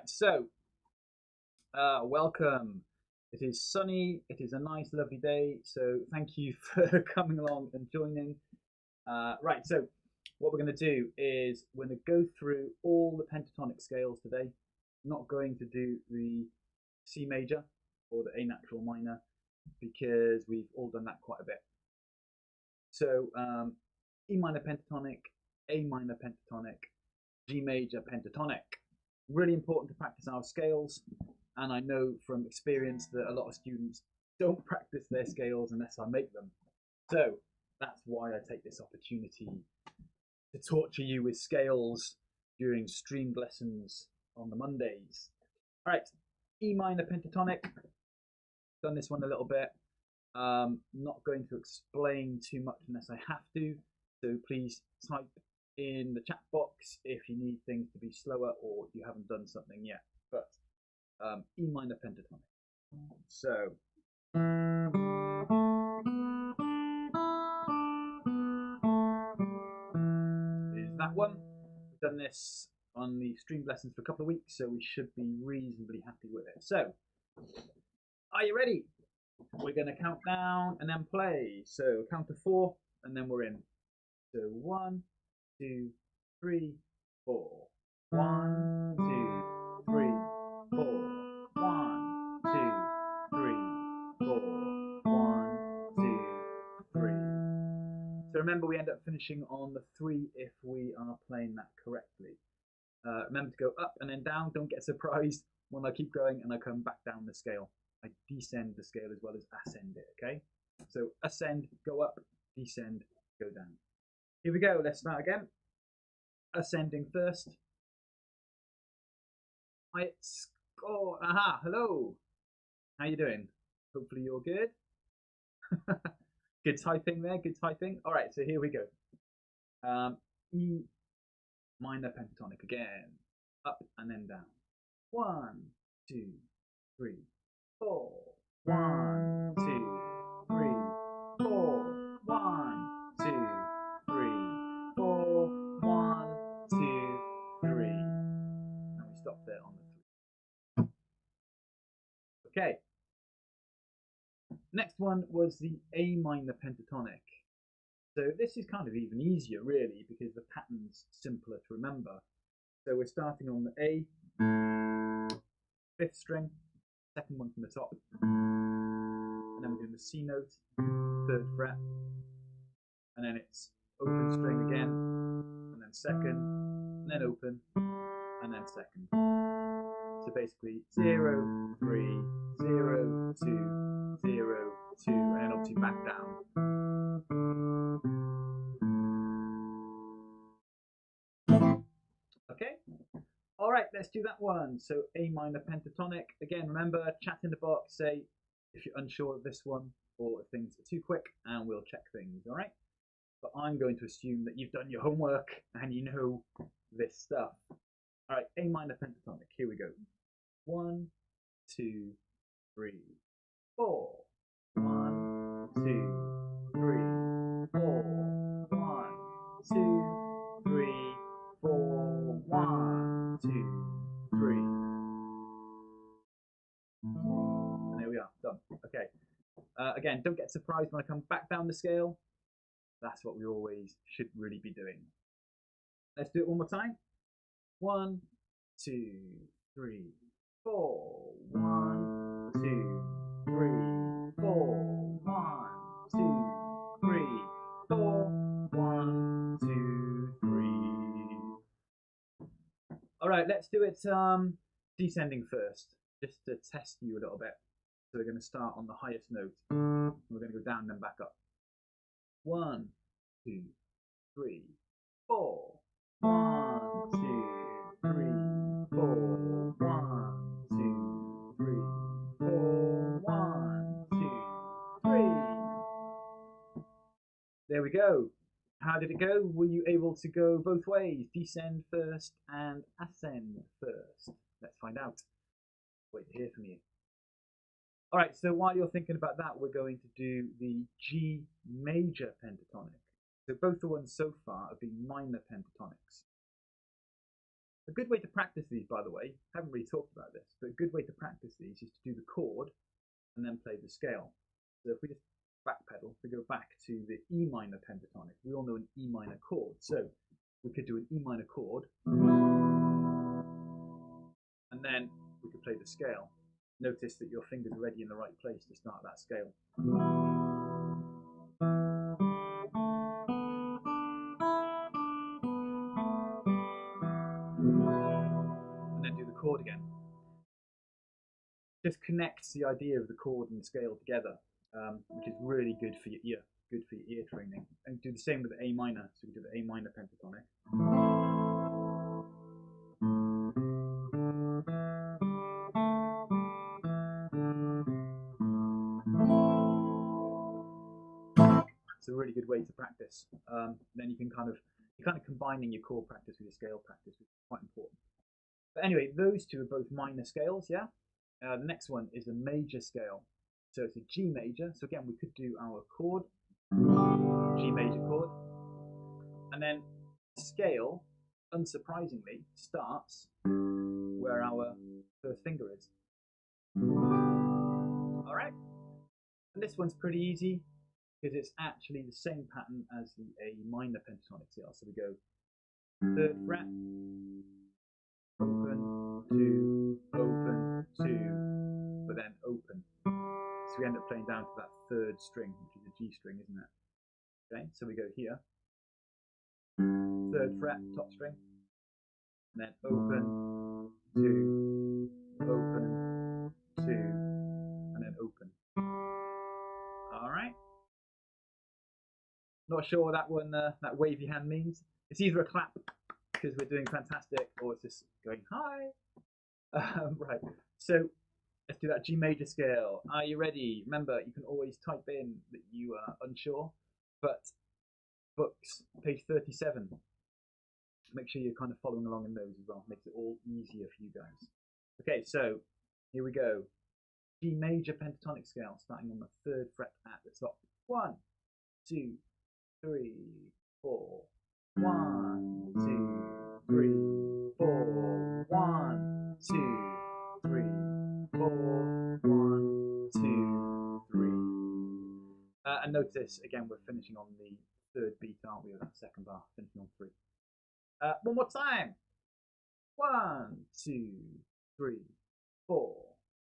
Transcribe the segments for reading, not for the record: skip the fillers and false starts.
Right, so welcome. It is sunny. It is a nice, lovely day. So thank you for coming along and joining. Right, so what we're going to do is we're going to go through all the pentatonic scales today. I'm not going to do the C major or the A natural minor because we've all done that quite a bit. So E minor pentatonic, A minor pentatonic, G major pentatonic. Really important to practice our scales, and I know from experience that a lot of students don't practice their scales unless I make them. So that's why I take this opportunity to torture you with scales during streamed lessons on the Mondays. All right, E minor pentatonic. Done this one a little bit. Not going to explain too much unless I have to, so please type in the chat box if you need things to be slower or you haven't done something yet. But E minor pentatonic. So is that one. We've done this on the streamed lessons for a couple of weeks, so we should be reasonably happy with it. So, are you ready? We're going to count down and then play. So count to 4 and then we're in. So 1, 2, 3, 4. 1, 2, 3, 4. 1, 2, 3, 4. 1, 2, 3. So remember, we end up finishing on the 3 if we are playing that correctly. Remember to go up and then down. Don't get surprised when I keep going and I come back down the scale. I descend the scale as well as ascend it, okay? So ascend, go up, descend, go down. Here we go, let's start again. Ascending first. Hi, score. Aha, hello. How you doing? Hopefully you're good. Good typing there, good typing. All right, so here we go. E minor pentatonic again. Up and then down. 1, 2, 3, 4. 1, 2, 3, 4. 1, 2, 3, 4. 1, 2, 3. And we stop there on the 3. Okay. Next one was the A minor pentatonic. So this is kind of even easier, really, because the pattern's simpler to remember. So we're starting on the A, 5th string, second one from the top, and then we're doing the C note, 3rd fret, and then it's open string again, and then second, and then open, and then second. So basically 0, 3, 0, 2, 0, 2, and then obviously back down. Okay. All right, let's do that one. So A minor pentatonic. Again, remember, chat in the box, say if you're unsure of this one or if things are too quick, and we'll check things, all right? But I'm going to assume that you've done your homework and you know this stuff. All right, A minor pentatonic. Here we go. 1, 2, 3, 4. 1, 2, 3, 4. 1, 2, 3, 4. 1, 2, 3. And there we are, done. Okay. Again, don't get surprised when I come back down the scale. That's what we always should really be doing. Let's do it one more time. 1, 2, 3, 4. 1, 2, 3, 4. 1, 2, 3, 4. 1, 2, 3. All right, let's do it descending first, just to test you a little bit. So we're going to start on the highest note. We're going to go down and then back up. 1, 2, 3, 4. 1, 2, 3, 4. 1, 2, 3, 4. 1, 2, 3. There we go. How did it go? Were you able to go both ways? Descend first and ascend first? Let's find out. Wait to hear from you. All right, so while you're thinking about that, we're going to do the G major pentatonic. So both the ones so far have been minor pentatonics. A good way to practice these, by the way, haven't really talked about this, but a good way to practice these is to do the chord and then play the scale. So if we just backpedal, if we go back to the E minor pentatonic, we all know an E minor chord. So we could do an E minor chord, and then we could play the scale. Notice that your fingers are already in the right place to start that scale. And then do the chord again. Just connects the idea of the chord and the scale together, which is really good for your ear training. And do the same with the A minor. So we do the A minor pentatonic. It's a really good way to practice. Then you're kind of combining your chord practice with your scale practice, which is quite important. But anyway, those two are both minor scales, yeah? The next one is a major scale. So it's a G major. So again, we could do our chord, G major chord. And then scale, unsurprisingly, starts where our first finger is. All right? And this one's pretty easy because it's actually the same pattern as the A minor pentatonic scale. So we go 3rd fret, open, 2, open, 2, but then open. So we end up playing down to that 3rd string, which is a G string, isn't it? Okay, so we go here, 3rd fret, top string, and then open, 2, open, 2, and then open. All right. Not sure what that one, that wavy hand means. It's either a clap because we're doing fantastic, or it's just going hi. Right. So let's do that G major scale. Are you ready? Remember, you can always type in that you are unsure, but books, page 37. Make sure you're kind of following along in those as well. Makes it all easier for you guys. Okay, so here we go. G major pentatonic scale, starting on the 3rd fret at the top. 1, 2, 3, 4. 1, 2, 3, 4. 1, 2, 3, 4. 1, 2, 3. And notice again, we're finishing on the 3rd beat, aren't we? With that 2nd bar, finishing on 3. One more time. 1, 2, 3, 4.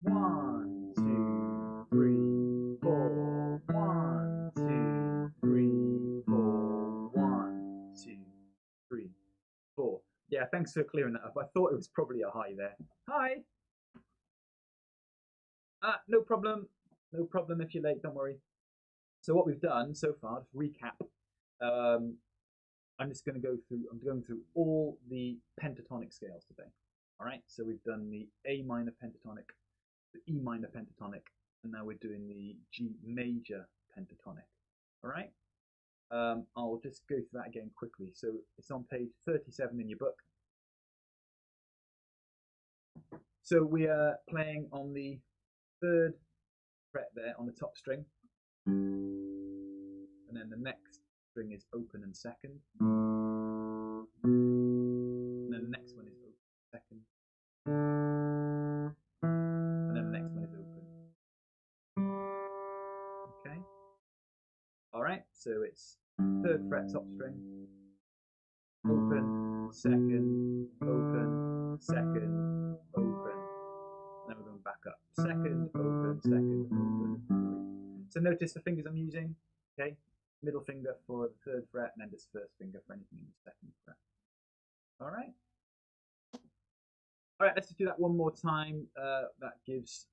1, 2, 3, 4. 1, 2, 3, 4. 1, 2, 3, 4. Yeah, thanks for clearing that up. I thought it was probably a hi there. Hi. No problem. No problem if you're late. Don't worry. So what we've done so far, just recap. I'm just going to go through. I'm going through all the pentatonic scales today. All right. So we've done the A minor pentatonic, the E minor pentatonic, and now we're doing the G major pentatonic. All right. I'll just go through that again quickly. So it's on page 37 in your book. So we are playing on the 3rd fret there on the top string, and then the next string is open and 2nd, and then the next one is open 2nd, and then the next one is open. Okay. All right. So it's 3rd fret top string, open 2nd, open 2nd, open. And then we're going back up. 2nd, open, 2nd, open, 3. So notice the fingers I'm using. Okay. Middle finger for the 3rd fret, and then this 1st finger for anything in the 2nd fret. All right. All right. Let's just do that one more time. That gives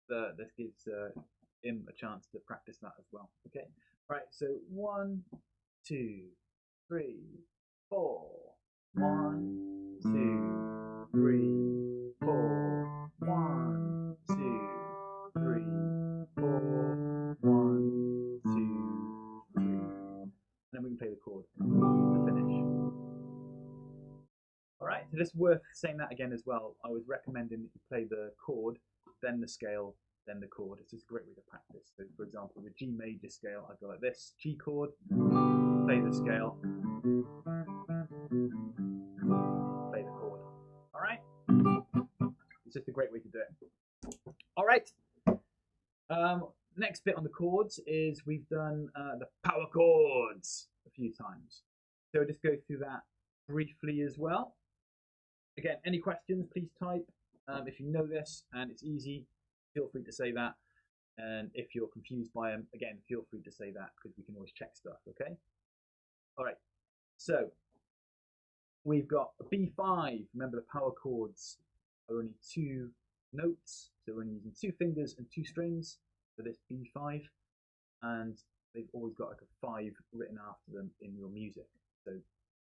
him a chance to practice that as well. Okay. All right. So 1, 2, 3, 4. 1, 2, 3, 4. 1, 2, 3, 4. 1, 2, 3. And then we can play the chord to finish. All right, so it's worth saying that again as well. I was recommending that you play the chord, then the scale, then the chord. It's just a great way to practice. So, for example, the G major scale, I go like this: G chord, play the scale, play the chord. just a great way to do it. All right. Next bit on the chords is we've done the power chords a few times. So just go through that briefly as well. Again, any questions, please type. If you know this and it's easy, feel free to say that. And if you're confused by them, again, feel free to say that because we can always check stuff, okay? All right, so we've got a B5. Remember the power chords are only 2 notes, so we're only using 2 fingers and 2 strings for this B5, and they've always got like a 5 written after them in your music. So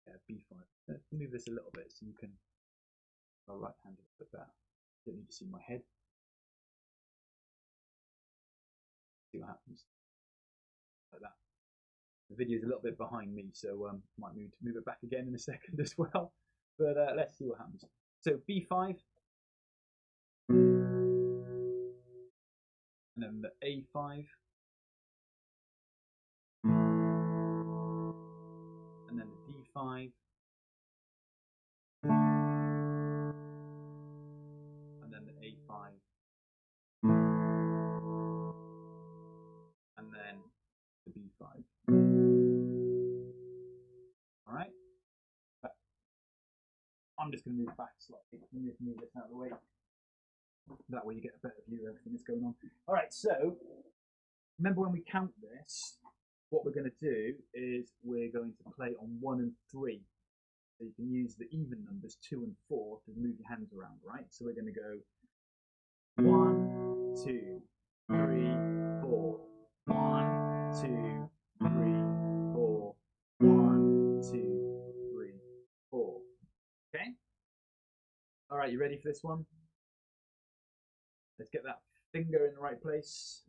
yeah, B5. Let's move this a little bit so you can my right hand a bit better. Don't need to see my head. See what happens. Like that. The video is a little bit behind me, so might move it back again in a second as well. But let's see what happens. So B5, and then the A5, and then the D5, and then the A5, and then the B5. All right. I'm just going to move back slightly. Let me just move this out of the way. That way you get a better view of everything that's going on. All right, so remember when we count this, what we're going to do is we're going to play on 1 and 3. So you can use the even numbers 2 and 4 to move your hands around, right? So we're going to go 1, 2, 3, 4. 1, 2, 3, 4. 1, 2, 3, 4. Okay? All right, you ready for this one? Let's get that finger in the right place,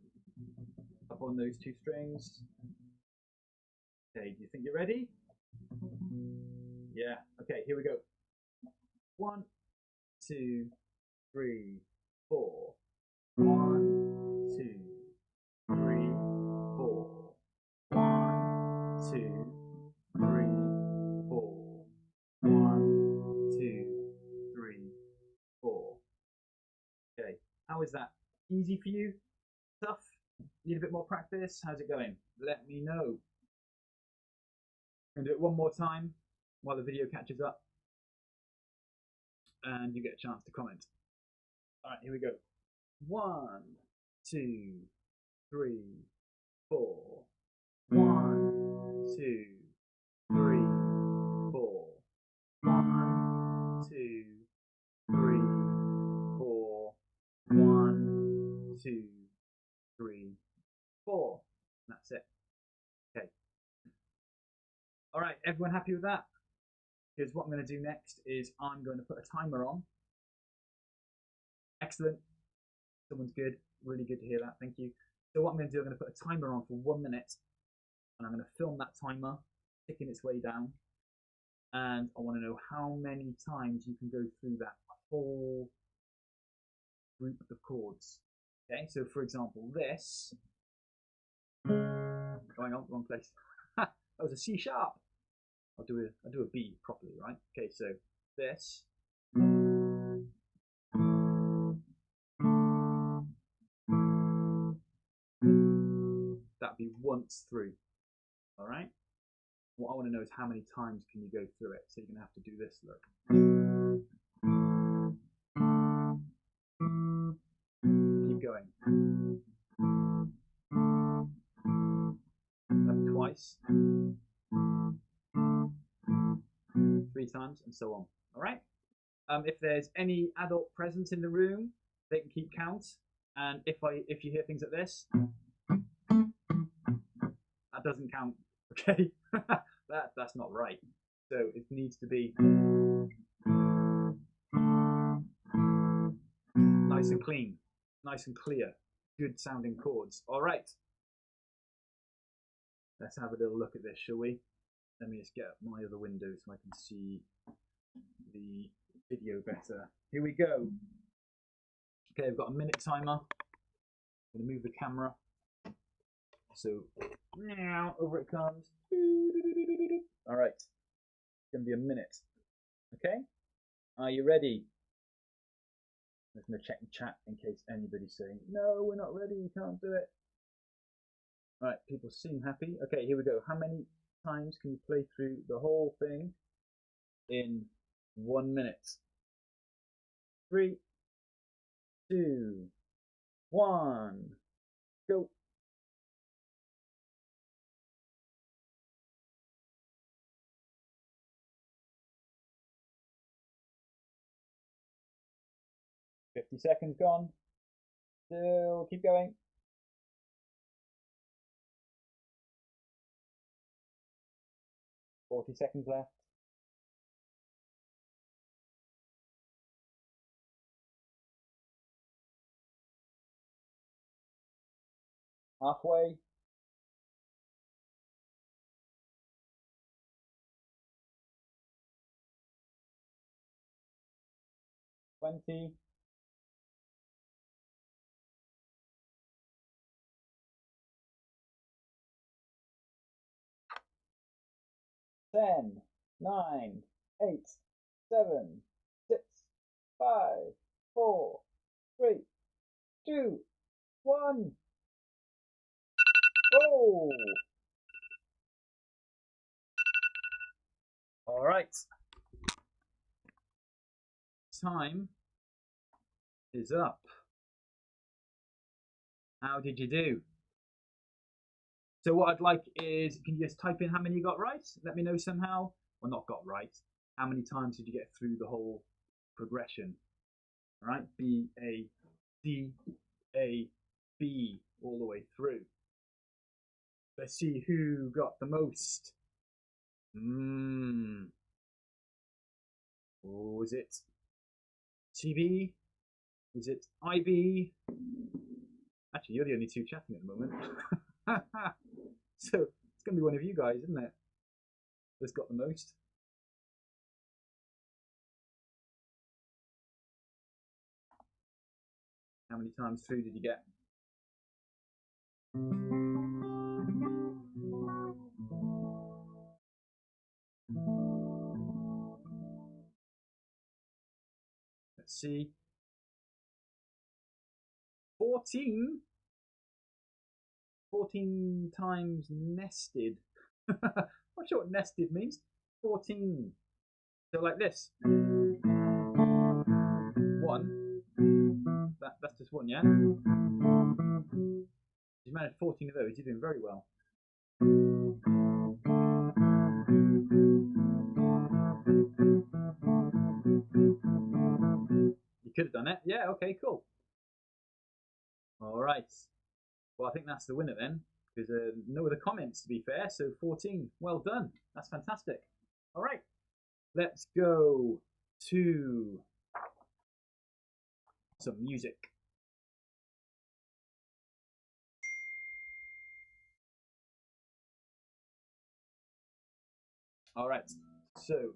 up on those 2 strings. Okay, do you think you're ready? Yeah, okay, here we go. 1, 2, 3, 4. 1, 2, 3, 4. 1, 2, 3, 4. 1, 2, 3, 4. Okay, how is that? Easy for you? Tough? Need a bit more practice? How's it going? Let me know. I'm going to do it one more time while the video catches up, and you get a chance to comment. All right, here we go. 1, 2, 3, 4. 1, 2, 3, 4. 1, 2, 3, 4. 1, 2, 3, 4. That's it. Okay. All right, everyone happy with that? Because what I'm going to do next is I'm going to put a timer on. Excellent. Someone's good. Really good to hear that. Thank you. So what I'm going to do, I'm going to put a timer on for 1 minute, and I'm going to film that timer ticking its way down. And I want to know how many times you can go through that whole group of chords. Okay, so for example, this. Going on, wrong place. That was a C sharp. I'll do a B properly, right? Okay, so this. That'd be once through. All right. What I want to know is how many times can you go through it. So you're gonna have to do this. Look. Keep going. That'd be twice. 3 times, and so on. All right. If there's any adult present in the room, they can keep count. And if you hear things like this, that doesn't count. Okay, that's not right. So it needs to be nice and clean, nice and clear, good sounding chords. All right. Let's have a little look at this, shall we? Let me just get up my other window so I can see the video better. Here we go. Okay, I've got a minute timer. I'm going to move the camera. So now over it comes. All right, it's going to be a minute. Okay, are you ready? I'm just going to check the chat in case anybody's saying, no, we're not ready, we can't do it. Right, people seem happy. Okay, here we go. How many times can you play through the whole thing in 1 minute? 3, 2, 1, go. $50 gone. Still keep going. 40 seconds left. Halfway. 20. 10, 9, 8, 7, 6, 5, 4, 3, 2, 1. Oh! All right. Time is up. How did you do? So what I'd like is, can you just type in how many you got right? Let me know somehow. Well, not got right. How many times did you get through the whole progression? All right, B, A, D, A, B, all the way through. Let's see who got the most. Or was it CB? Was it IB? Actually, you're the only two chatting at the moment. So it's going to be one of you guys, isn't it? That's got the most. How many times through did you get? Let's see. 14. 14 times nested. Not sure what nested means. 14. So like this. 1. That's just 1, yeah? You managed 14 of those. You're doing very well. You could have done it. Yeah, okay, cool. All right. Well, I think that's the winner then, because no other comments, to be fair. So 14. Well done. That's fantastic. All right. Let's go to some music. All right. So,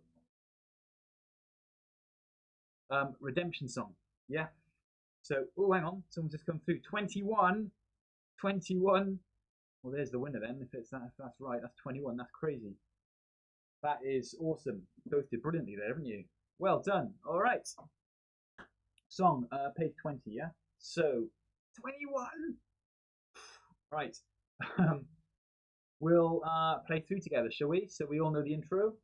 redemption song. Yeah. So, oh, hang on. Someone's just come through. 21. 21. Well, there's the winner then. If that's right, that's 21. That's crazy. That is awesome. Both did brilliantly there, haven't you? Well done. All right. Song, page 20, yeah? So, 21. Right. We'll play through together, shall we? So we all know the intro,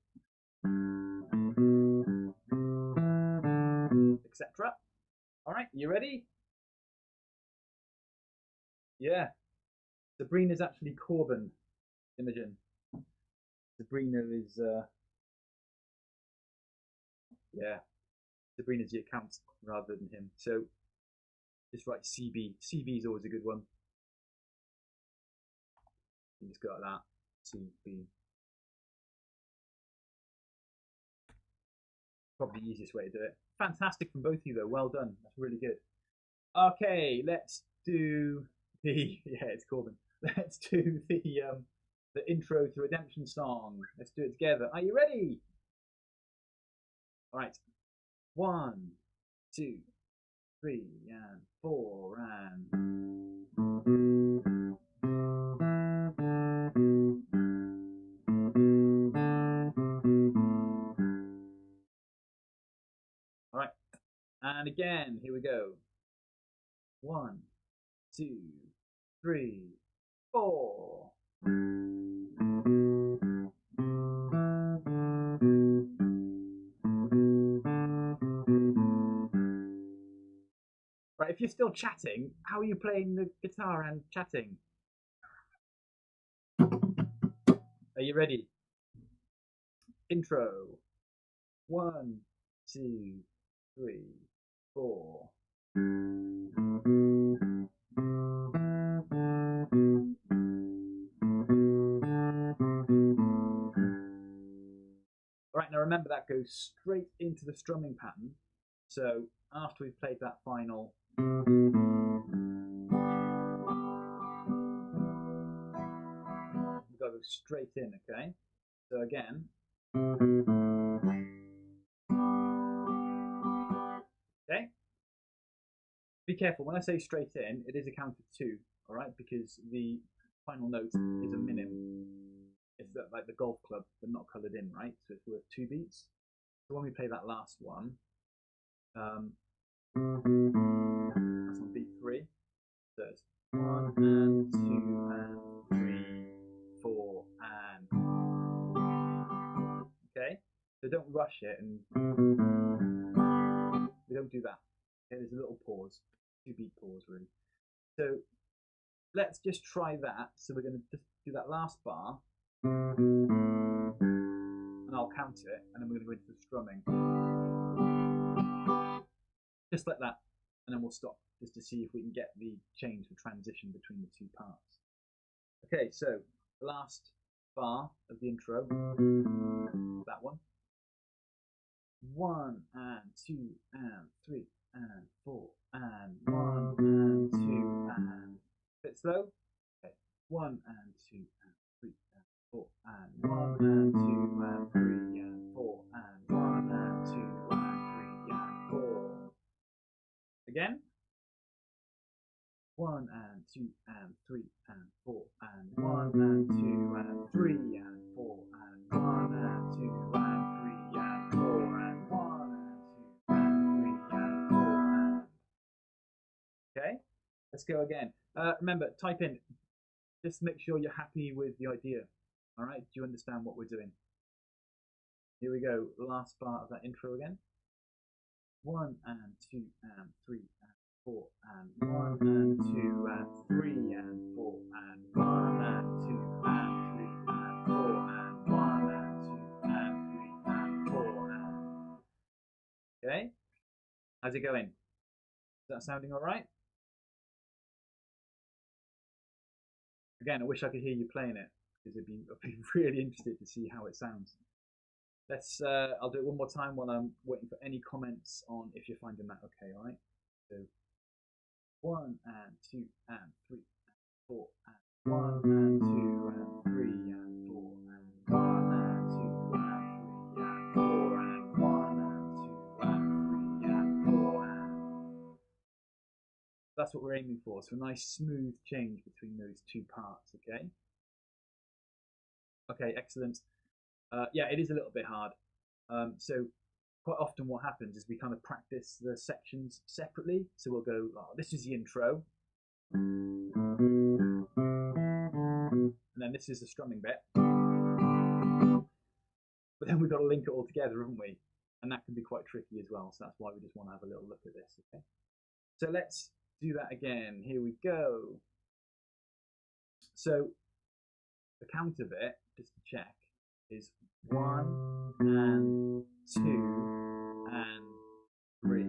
etc. All right, you ready? Yeah. Sabrina's actually Corbin, Imogen. Sabrina is, yeah. Sabrina's the account rather than him. So just write CB. CB is always a good one. You just go like that. CB. Probably the easiest way to do it. Fantastic from both of you, though. Well done. That's really good. Okay, let's do the yeah, it's Corbin. Let's do the intro to Redemption song. Let's do it together. Are you ready? All right. 1, 2, 3, and 4, and. All right. And again. again. Here we go. 1, 2, 3, 4. Right, if you're still chatting, how are you playing the guitar and chatting? Are you ready? Intro. 1, 2, 3, 4. Right, now remember that goes straight into the strumming pattern. So after we've played that final, we've got to go straight in, okay? So again. Okay? Be careful, when I say straight in, it is a count of 2, all right? Because the final note is a minim. It's like the golf club, but not coloured in, right? So it's worth 2 beats. So when we play that last one, that's on beat 3. So it's 1 and 2 and 3, 4 and. Okay? So don't rush it, and we don't do that. Okay, there's a little pause, 2 beat pause really. So let's just try that. So we're going to just do that last bar, and I'll count it, and then we're going to go into the strumming. Just like that, and then we'll stop, just to see if we can get the change, the transition between the 2 parts. Okay, so the last bar of the intro, that one. 1 and 2 and 3 and 4 and 1 and 2 and. Bit slow. Okay. 1 and 2 and 3 and 4 and 1 and 2 and 3 and 4 and 1 and 2 and 3 and 4. Again. 1 and 2 and 3 and 4 and 1 and 2 and 3 and 4 and 1 and 2 and 3 and 4 and 1 and 2 and 3 and 4 and. Okay, let's go again. Remember, type in. Just make sure you're happy with the idea. All right, do you understand what we're doing? Here we go. Last part of that intro again. 1 and 2 and 3 and 4 and 1 and 2 and 3 and 4 and 1 and 2 and 3 and 4 and 1 and 2 and 3 and 4 and. Okay, how's it going? Is that sounding all right? Again, I wish I could hear you playing it, because I'd be really interested to see how it sounds. Let's. I'll do it one more time while I'm waiting for any comments on if you're finding that okay. All right. So 1 and 2 and 3 and 4 and 1 and 2 and 3 and 4 and 1 and 2 and 3 and 4 and 1 and 2 and 3 and 4 and. That's what we're aiming for. So a nice smooth change between those 2 parts. Okay. Okay. Excellent. Yeah, it is a little bit hard. So quite often what happens is we kind of practice the sections separately. So we'll go, oh, this is the intro. And then this is the strumming bit. But then we've got to link it all together, haven't we? And that can be quite tricky as well. So that's why we just want to have a little look at this. Okay. So let's do that again. Here we go. So the count of it, just to check, is 1 and 2 and 3.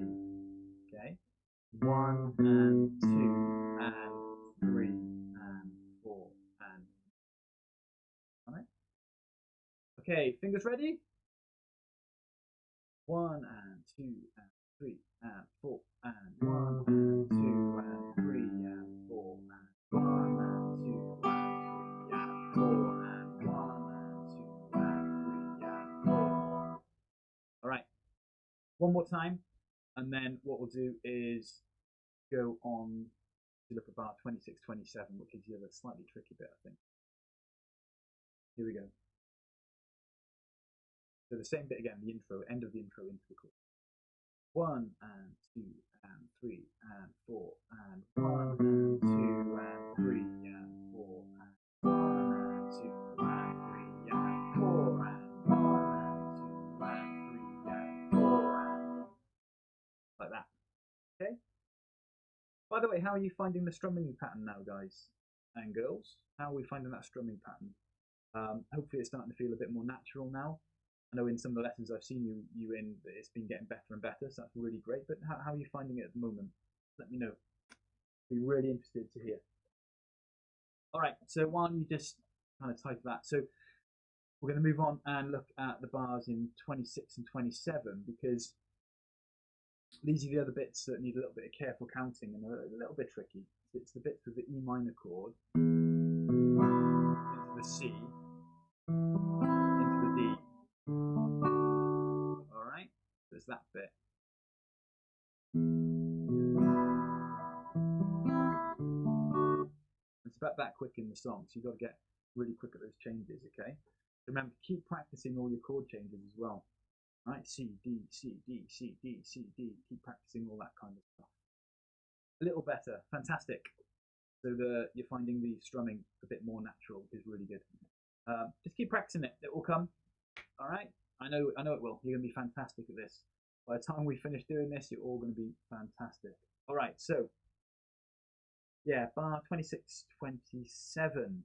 Okay. 1 and 2 and 3 and 4 and. All right. Okay, fingers ready? 1 and 2 and 3 and 4 and 1 and 2 and 3 and 4 and 1 and 2 and 3 and 4 and 1 and 2 and 3 and 4. All right. One more time, and then what we'll do is go on to look at bar 26, 27, which is the other slightly tricky bit, I think. Here we go. So the same bit again, the intro, end of the intro into the chorus. 1 and 2 and 3 and 4 and 1 and 2 and 3 and 4 and 1 and 2 and 3 and 4 and 1 and 2 and 3 and 4 and like that. Okay. By the way, how are you finding the strumming pattern now, guys and girls? How are we finding that strumming pattern? Hopefully, it's starting to feel a bit more natural now. I know in some of the lessons I've seen you in, it's been getting better and better, so that's really great. But how are you finding it at the moment? Let me know. I'd be really interested to hear. All right, so why don't you just kind of type that? So we're going to move on and look at the bars in 26 and 27 because these are the other bits that need a little bit of careful counting and are a little bit tricky. It's the bits with the E minor chord into the C, into the D. All right, there's that bit. It's about that quick in the song, so you've got to get really quick at those changes, okay? Remember, keep practicing all your chord changes as well. Right, C, D, C, D, C, D, C, D. Keep practicing all that kind of stuff. A little better, fantastic. So you're finding the strumming a bit more natural is really good. Just keep practicing it. It will come. All right. I know it will. You're going to be fantastic at this. By the time we finish doing this, you're all going to be fantastic. All right. So yeah, bar 26, 27.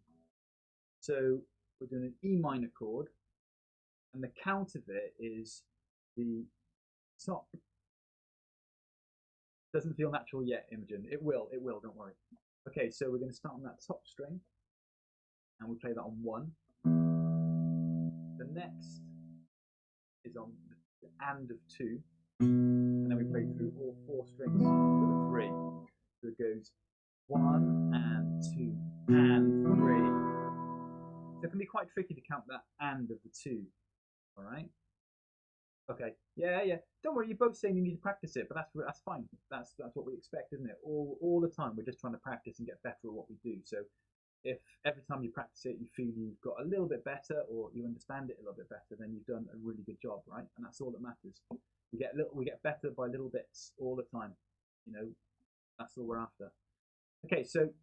So we're doing an E minor chord, and the count of it is the top. Doesn't feel natural yet, Imogen. It will, don't worry. Okay, so we're going to start on that top string, and we play that on 1. The next is on the and of 2, and then we play through all 4 strings with a 3. So it goes 1 and 2 and 3. So it can be quite tricky to count that and of the 2. All right. Okay. Yeah. Don't worry. You're both saying you need to practice it, but that's fine. That's what we expect, isn't it? All the time, we're just trying to practice and get better at what we do. So if every time you practice it, you feel you've got a little bit better or you understand it a little bit better, then you've done a really good job, right? And that's all that matters. We get better by little bits all the time. You know, that's all we're after. Okay, so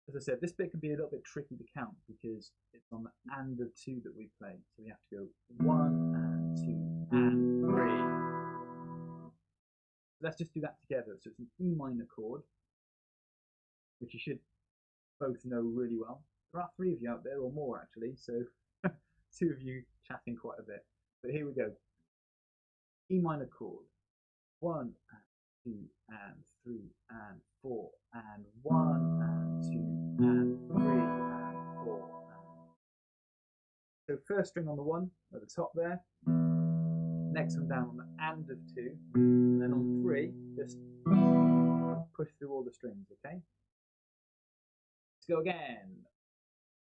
as I said, this bit can be a little bit tricky to count because it's on the and of 2 that we play. So we have to go 1 and 2 and 3. Let's just do that together. So it's an E minor chord, which you should both know really well. There are 3 of you out there, or more actually, so 2 of you chatting quite a bit. But here we go. E minor chord, 1 and 2 and 3 and 4 and 1 and 2 and 3 and 4 and... So first string on the 1 at the top there, next one down on the and of 2, and then on 3 just push through all the strings, okay? Let's go again.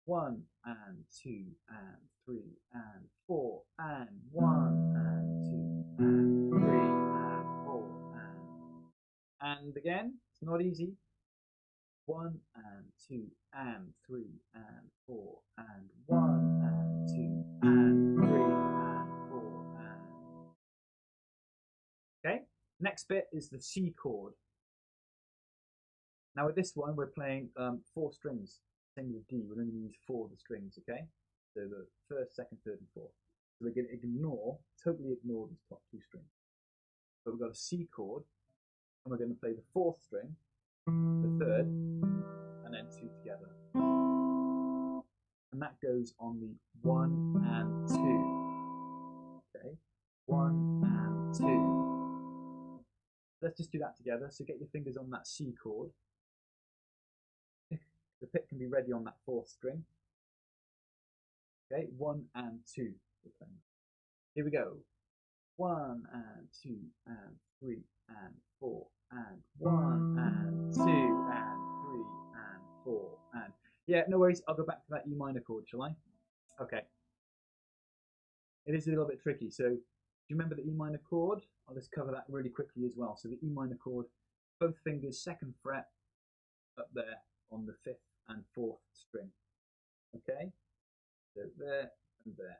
1 and 2 and 3 and 4 and 1 and 2 and 3 and 4 and again. It's not easy. 1 and 2 and 3 and 4 and 1 and 2 and 3 and 4 and... Okay, next bit is the C chord. Now with this one, we're playing 4 strings. Same with D, we're only going to use 4 of the strings, okay? So the first, second, third, and fourth. So we're going to totally ignore these top 2 strings. But we've got a C chord, and we're going to play the 4th string, the 3rd, and then 2 together. And that goes on the 1 and 2. Okay? 1 and 2. Let's just do that together. So get your fingers on that C chord. The pick can be ready on that 4th string. Okay, 1 and 2. Here we go. 1 and 2 and 3 and 4 and 1 and 2 and 3 and 4 and... Yeah, no worries. I'll go back to that E minor chord, shall I? Okay. It is a little bit tricky. So do you remember the E minor chord? I'll just cover that really quickly as well. So the E minor chord, both fingers, 2nd fret up there on the 5th and 4th string. Okay? So there and there.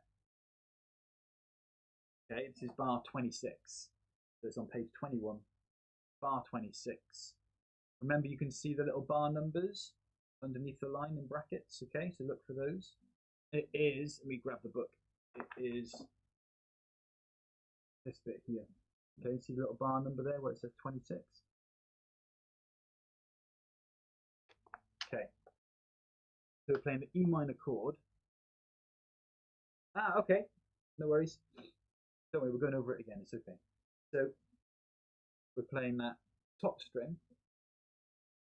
Okay, this is bar 26. So it's on page 21, bar 26. Remember, you can see the little bar numbers underneath the line in brackets. Okay, so look for those. It is, let me grab the book. It is this bit here. Okay, see the little bar number there where it says 26? Okay, so we're playing the E minor chord. Ah, okay, no worries. Don't worry, we're going over it again, it's okay. So we're playing that top string,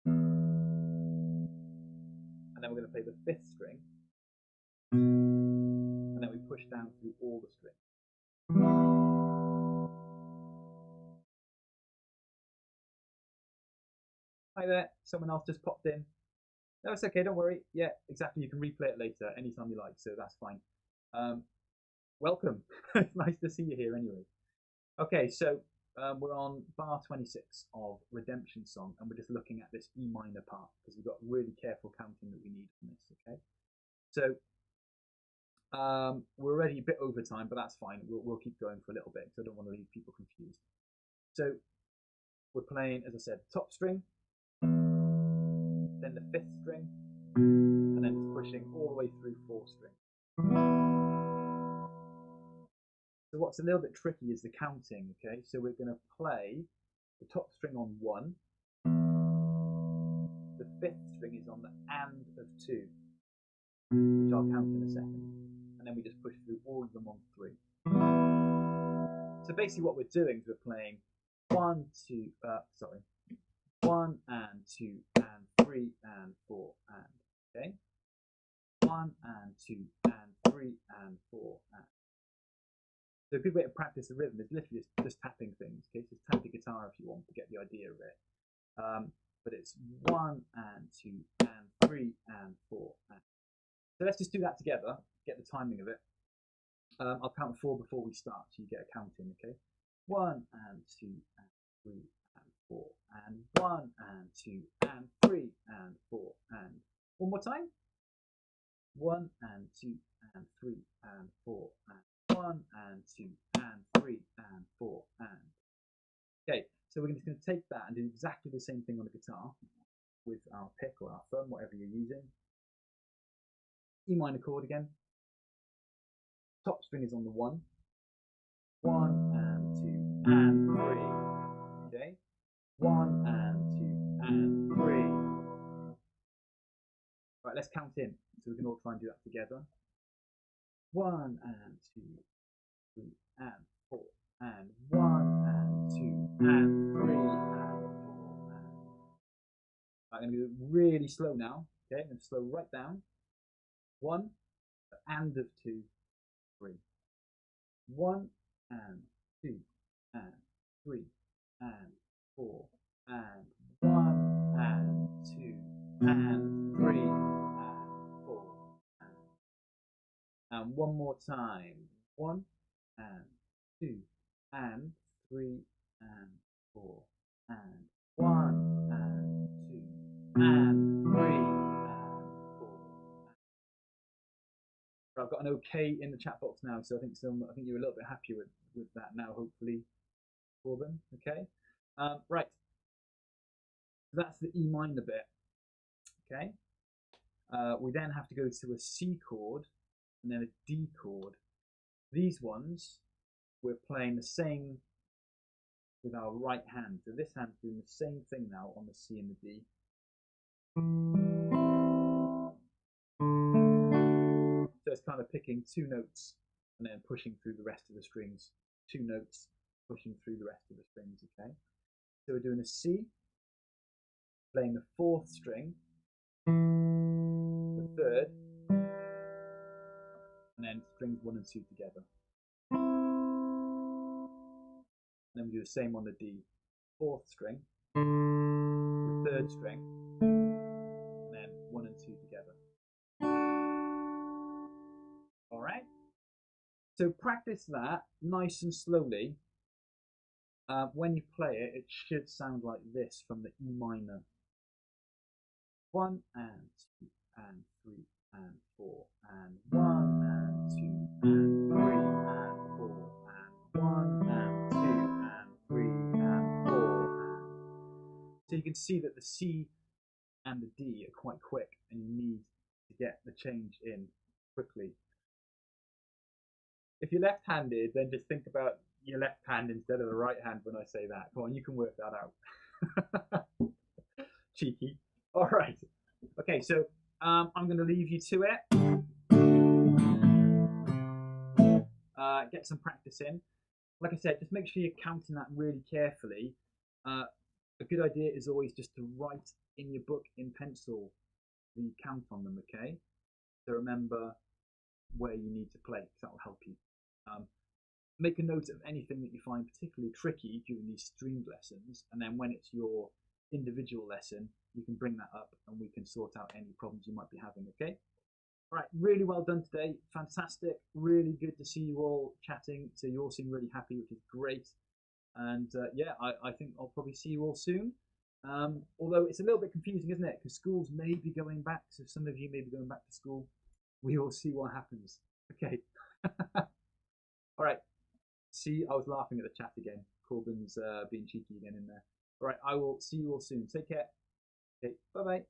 and then we're going to play the fifth string, and then we push down through all the strings. Hi there, someone else just popped in. No, it's okay, don't worry. Yeah, exactly, you can replay it later anytime you like, so that's fine. Welcome. It's nice to see you here anyway. Okay, so we're on bar 26 of Redemption Song, and we're just looking at this E minor part because we've got really careful counting that we need on this, okay? So we're already a bit over time, but that's fine. We'll keep going for a little bit because I don't want to leave people confused. So we're playing, as I said, top string, then the fifth string, and then it's pushing all the way through four string. So what's a little bit tricky is the counting, okay? So we're going to play the top string on 1, the fifth string is on the and of 2, which I'll count in a second, and then we just push through all of them on 3. So basically what we're doing is we're playing 1 and 2 and 3 and 4 and, okay? 1 and 2 and 3 and 4 and. So a good way to practice the rhythm is literally just tapping things, okay? Just tap the guitar if you want to get the idea of it. But it's 1 and 2 and 3 and 4 and. So let's just do that together, get the timing of it. I'll count 4 before we start so you get a count in, okay? 1 and 2 and 3 and 4 and 1 and 2 and 3 and 4 and. One more time. 1 and 2 and 3 and 4 and 1 and 2 and 3 and 4 and. Okay, so we're just going to take that and do exactly the same thing on the guitar with our pick or our thumb, whatever you're using. E minor chord again. Top string is on the 1. 1 and 2 and 3. Okay. 1 and 2 and 3. Right, let's count in so we can all try and do that together. 1 and 2, 3 and 4 and 1 and 2 and 3 and 4 and. I'm going to do it really slow now. Okay, I'm going to slow right down. 1 and of 2, 3. 1 and 2 and 3 and 4 and 1 and 2 and 3 and 4 and one more time. 1 and 2 and 3 and 4 and 1 and 2 and 3 and 4. I've got an okay in the chat box now, so I think you're a little bit happier with that now, hopefully, for them. Okay, right. So that's the E minor bit. Okay, we then have to go to a C chord and then a D chord. These ones we're playing the same with our right hand. So this hand's doing the same thing now on the C and the D. So it's kind of picking 2 notes and then pushing through the rest of the strings. 2 notes, pushing through the rest of the strings, okay? So we're doing a C, playing the 4th string, the 3rd, and then strings 1 and 2 together. And then we do the same on the D. 4th string, the 3rd string, and then 1 and 2 together. Alright? So practice that nice and slowly. When you play it, it should sound like this from the E minor. 1 and 2 and 3 and 4 and 1 and 2 and 3 and 4 and So you can see that the C and the D are quite quick, and you need to get the change in quickly. If you're left-handed, then just think about your left hand instead of the right hand when I say that. Come on, you can work that out. Cheeky. All right. Okay, so I'm going to leave you to it. Get some practice in. Like I said, just make sure you're counting that really carefully. A good idea is always just to write in your book in pencil the count on them, okay? So remember where you need to play, because that will help you. Make a note of anything that you find particularly tricky during these streamed lessons, and then when it's your individual lesson, you can bring that up and we can sort out any problems you might be having, okay? All right, really well done today. Fantastic. Really good to see you all chatting. So you all seem really happy, which is great. And yeah, I think I'll probably see you all soon. Although it's a little bit confusing, isn't it? Because schools may be going back. So some of you may be going back to school. We will see what happens. Okay. All right. See, I was laughing at the chat again. Corbyn's being cheeky again in there. All right, I will see you all soon. Take care. Okay, bye-bye.